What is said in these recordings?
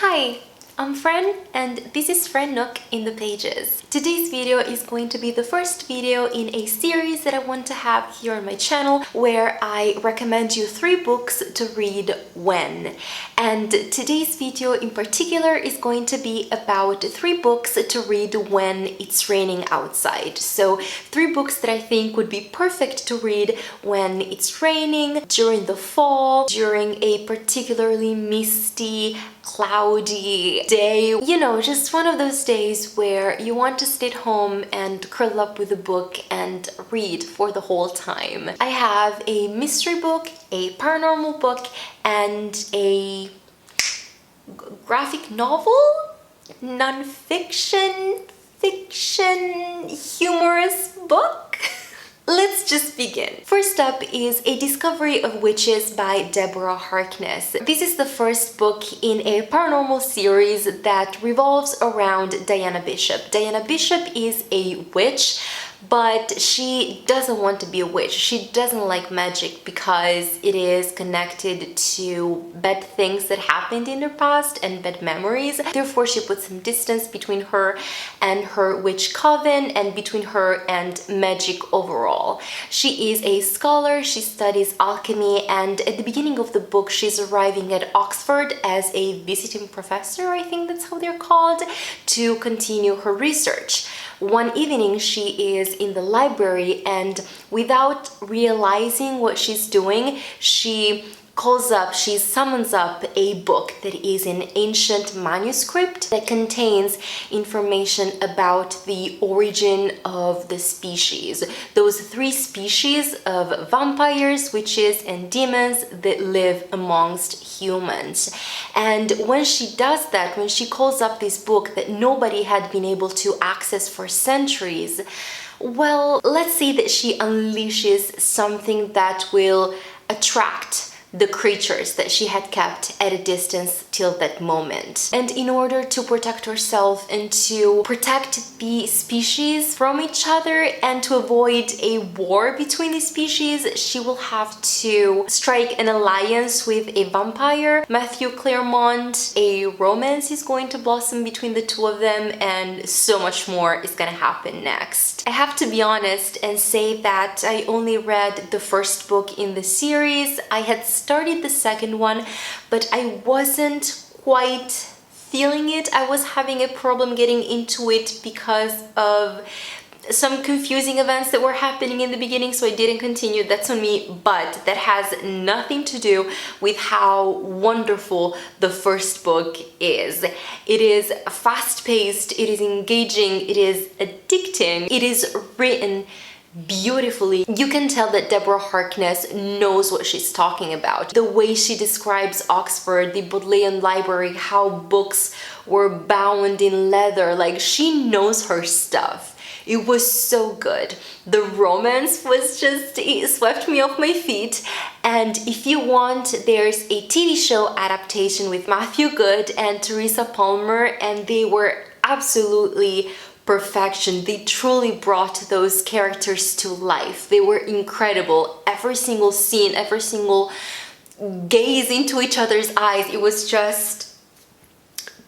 Hi, I'm Fran and this is Frannook in the Pages. Today's video is going to be the first video in a series that I want to have here on my channel where I recommend you 3 books to read when. And today's video in particular is going to be about 3 books to read when it's raining outside. So 3 books that I think would be perfect to read when it's raining, during the fall, during a particularly misty, cloudy day. You know, just one of those days where you want to stay at home and curl up with a book and read for the whole time. I have a mystery book, a paranormal book, and a graphic novel, non-fiction, fiction, humorous book. Let's just begin. First up is A Discovery of Witches by Deborah Harkness. This is the first book in a paranormal series that revolves around Diana Bishop. Diana Bishop is a witch, but she doesn't want to be a witch. She doesn't like magic because it is connected to bad things that happened in her past and bad memories. Therefore, she puts some distance between her and her witch coven and between her and magic overall. She is a scholar, she studies alchemy, and at the beginning of the book, she's arriving at Oxford as a visiting professor, I think that's how they're called, to continue her research. One evening, she is in the library and without realizing what she's doing, she summons up a book that is an ancient manuscript that contains information about the origin of the species. Those 3 species of vampires, witches, and demons that live amongst humans. And when she does that, when she calls up this book that nobody had been able to access for centuries, well, let's say that she unleashes something that will attract the creatures that she had kept at a distance till that moment. And in order to protect herself and to protect the species from each other and to avoid a war between the species, she will have to strike an alliance with a vampire, Matthew Claremont. A romance is going to blossom between the 2 of them, and so much more is gonna happen next. I have to be honest and say that I only read the first book in the series. I had started the second one, but I wasn't quite feeling it. I was having a problem getting into it because of some confusing events that were happening in the beginning, so I didn't continue. That's on me, but that has nothing to do with how wonderful the first book is. It is fast-paced, it is engaging, it is addicting, it is written beautifully. You can tell that Deborah Harkness knows what she's talking about. The way she describes Oxford, the Bodleian Library, how books were bound in leather, like she knows her stuff. It was so good. The romance was just, it swept me off my feet. And if you want, there's a TV show adaptation with Matthew Good and Teresa Palmer, and they were absolutely perfection. They truly brought those characters to life. They were incredible. Every single scene, every single gaze into each other's eyes, it was just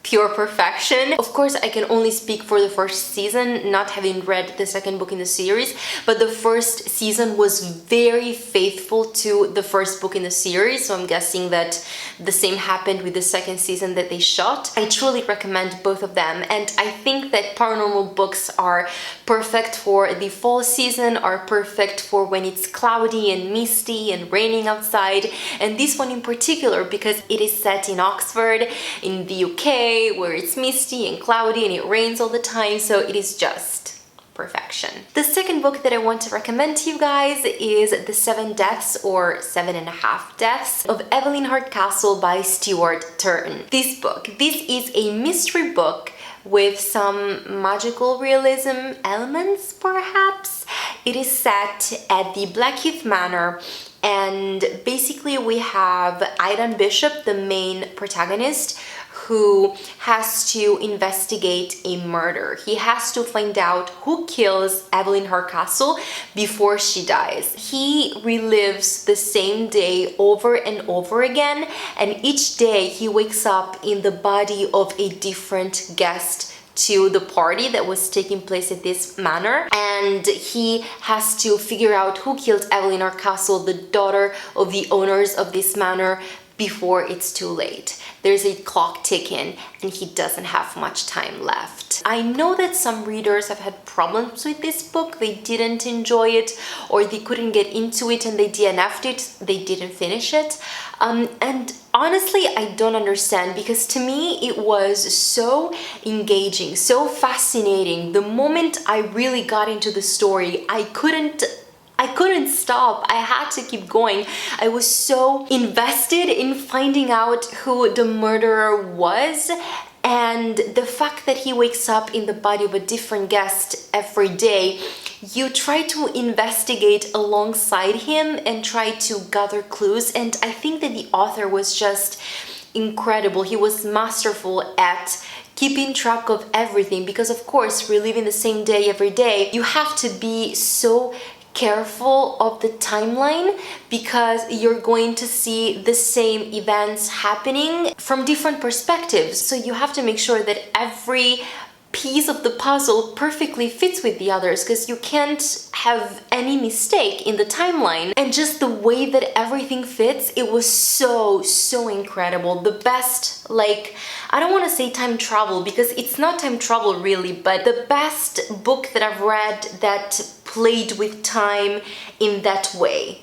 pure perfection. Of course, I can only speak for the first season, not having read the second book in the series, but the first season was very faithful to the first book in the series, so I'm guessing that the same happened with the second season that they shot. I truly recommend both of them, and I think that paranormal books are perfect for the fall season, are perfect for when it's cloudy and misty and raining outside, and this one in particular because it is set in Oxford, in the UK, where it's misty and cloudy and it rains all the time, so it is just perfection. The second book that I want to recommend to you guys is The 7 Deaths or 7.5 Deaths of Evelyn Hardcastle by Stuart Turton. This is a mystery book with some magical realism elements, perhaps. It is set at the Blackheath Manor, and basically we have Aidan Bishop, the main protagonist, who has to investigate a murder. He has to find out who kills Evelyn Hardcastle before she dies. He relives the same day over and over again, and each day he wakes up in the body of a different guest to the party that was taking place at this manor, and he has to figure out who killed Evelyn Hardcastle, the daughter of the owners of this manor, before it's too late. There's a clock ticking and he doesn't have much time left. I know that some readers have had problems with this book. They didn't enjoy it, or they couldn't get into it and they DNF'd it. They didn't finish it. And honestly, I don't understand, because to me it was so engaging, so fascinating. The moment I really got into the story, I couldn't stop. I had to keep going. I was so invested in finding out who the murderer was, and the fact that he wakes up in the body of a different guest every day. You try to investigate alongside him and try to gather clues, and I think that the author was just incredible. He was masterful at keeping track of everything, because of course, reliving the same day every day, you have to be so careful of the timeline, because you're going to see the same events happening from different perspectives. So you have to make sure that every piece of the puzzle perfectly fits with the others, because you can't have any mistake in the timeline. And just the way that everything fits, it was so incredible. The best, like, I don't want to say time travel, because it's not time travel really, but the best book that I've read that played with time in that way,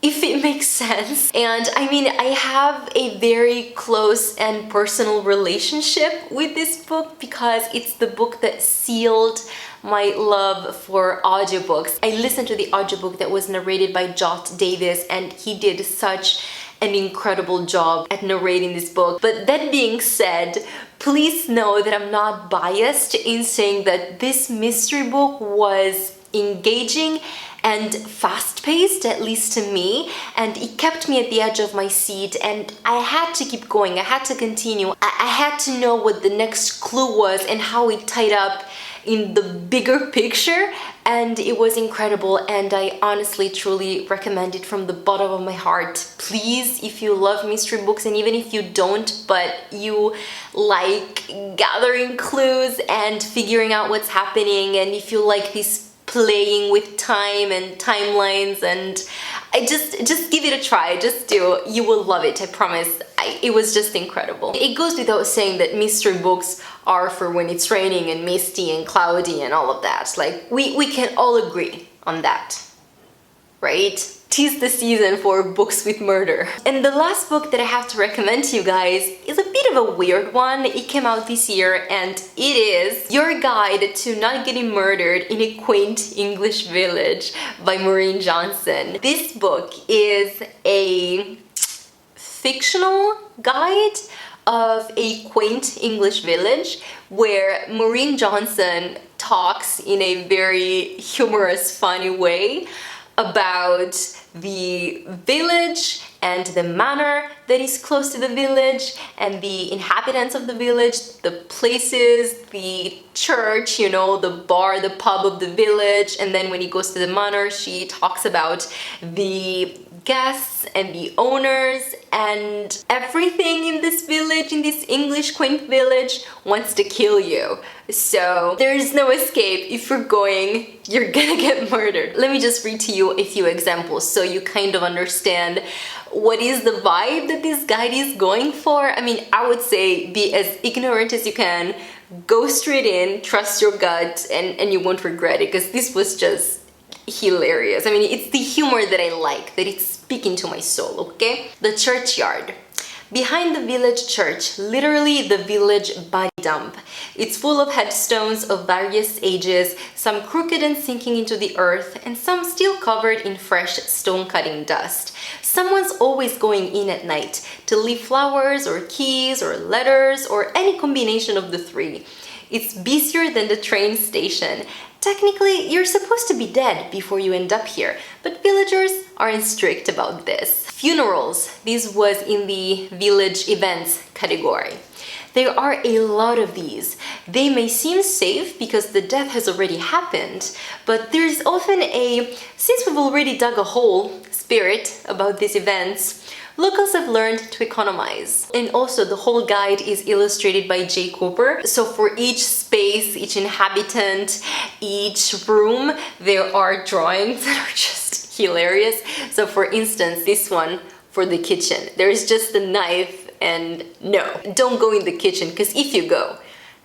if it makes sense. And I mean, I have a very close and personal relationship with this book, because it's the book that sealed my love for audiobooks. I listened to the audiobook that was narrated by Jot Davis, and he did such an incredible job at narrating this book. But that being said, please know that I'm not biased in saying that this mystery book was engaging and fast-paced, at least to me, and it kept me at the edge of my seat, and I had to keep going. I had to continue. I had to know what the next clue was and how it tied up in the bigger picture, and it was incredible, and I honestly truly recommend it from the bottom of my heart. Please, if you love mystery books, and even if you don't, but you like gathering clues and figuring out what's happening, and if you like this playing with time and timelines, and I just give it a try. Just do. You will love it, I promise. It was just incredible. It goes without saying that mystery books are for when it's raining and misty and cloudy and all of that. Like, we can all agree on that, right? 'Tis the season for books with murder. And the last book that I have to recommend to you guys is a bit of a weird one. It came out this year, and it is Your Guide to Not Getting Murdered in a Quaint English Village by Maureen Johnson. This book is a fictional guide of a quaint English village, where Maureen Johnson talks in a very humorous, funny way about the village and the manor that is close to the village, and the inhabitants of the village, the places, the church, you know, the bar, the pub of the village. And then when he goes to the manor, she talks about the guests and the owners, and everything in this village, in this English quaint village, wants to kill you. So there's no escape. If you're going, you're gonna get murdered. Let me just read to you a few examples so you kind of understand what is the vibe that this guide is going for. I mean, I would say be as ignorant as you can, go straight in, trust your gut, and you won't regret it, because this was just hilarious. I mean, it's the humor that I like, that it's speaking to my soul, okay? The churchyard. Behind the village church, literally the village body dump. It's full of headstones of various ages, some crooked and sinking into the earth, and some still covered in fresh stone-cutting dust. Someone's always going in at night to leave flowers or keys or letters or any combination of the three. It's busier than the train station. Technically, you're supposed to be dead before you end up here, but villagers aren't strict about this. Funerals. This was in the village events category. There are a lot of these. They may seem safe because the death has already happened, but there's often since we've already dug a hole, spirit about these events, locals have learned to economize. And also the whole guide is illustrated by J. Cooper. So for each space, each inhabitant, each room, there are drawings that are just hilarious. So for instance, this one for the kitchen, there is just a knife, and no, don't go in the kitchen, because if you go,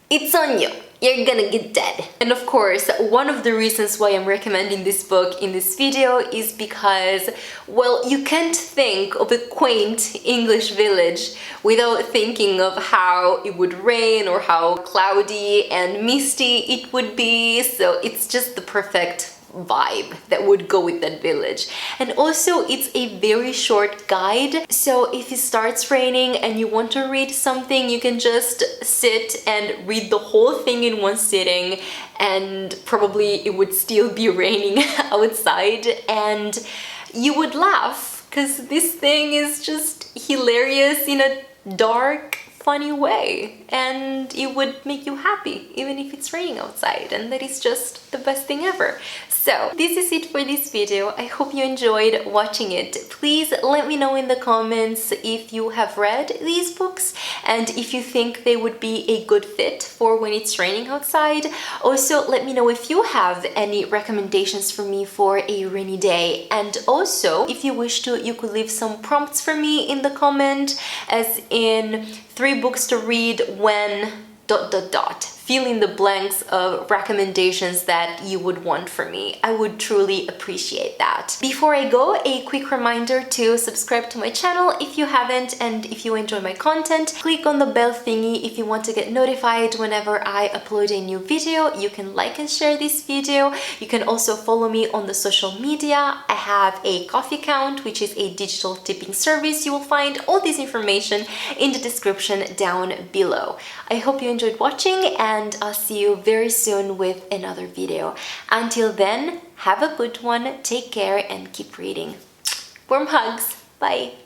it's on you. You're gonna get dead. And of course, one of the reasons why I'm recommending this book in this video is because, well, you can't think of a quaint English village without thinking of how it would rain or how cloudy and misty it would be. So it's just the perfect vibe that would go with that village. And also it's a very short guide, so if it starts raining and you want to read something, you can just sit and read the whole thing in one sitting, and probably it would still be raining outside and you would laugh, because this thing is just hilarious in a dark, funny way, and it would make you happy even if it's raining outside, and that is just the best thing ever. So this is it for this video. I hope you enjoyed watching it. Please let me know in the comments if you have read these books and if you think they would be a good fit for when it's raining outside. Also, let me know if you have any recommendations for me for a rainy day, and also if you wish to, you could leave some prompts for me in the comment, as in 3 books to read when ... Fill in the blanks of recommendations that you would want from me. I would truly appreciate that. Before I go, a quick reminder to subscribe to my channel if you haven't, and if you enjoy my content, click on the bell thingy if you want to get notified whenever I upload a new video. You can like and share this video. You can also follow me on the social media. I have a Coffee account, which is a digital tipping service. You will find all this information in the description down below. I hope you enjoyed watching, and I'll see you very soon with another video. Until then, have a good one, take care, and keep reading. Warm hugs, bye!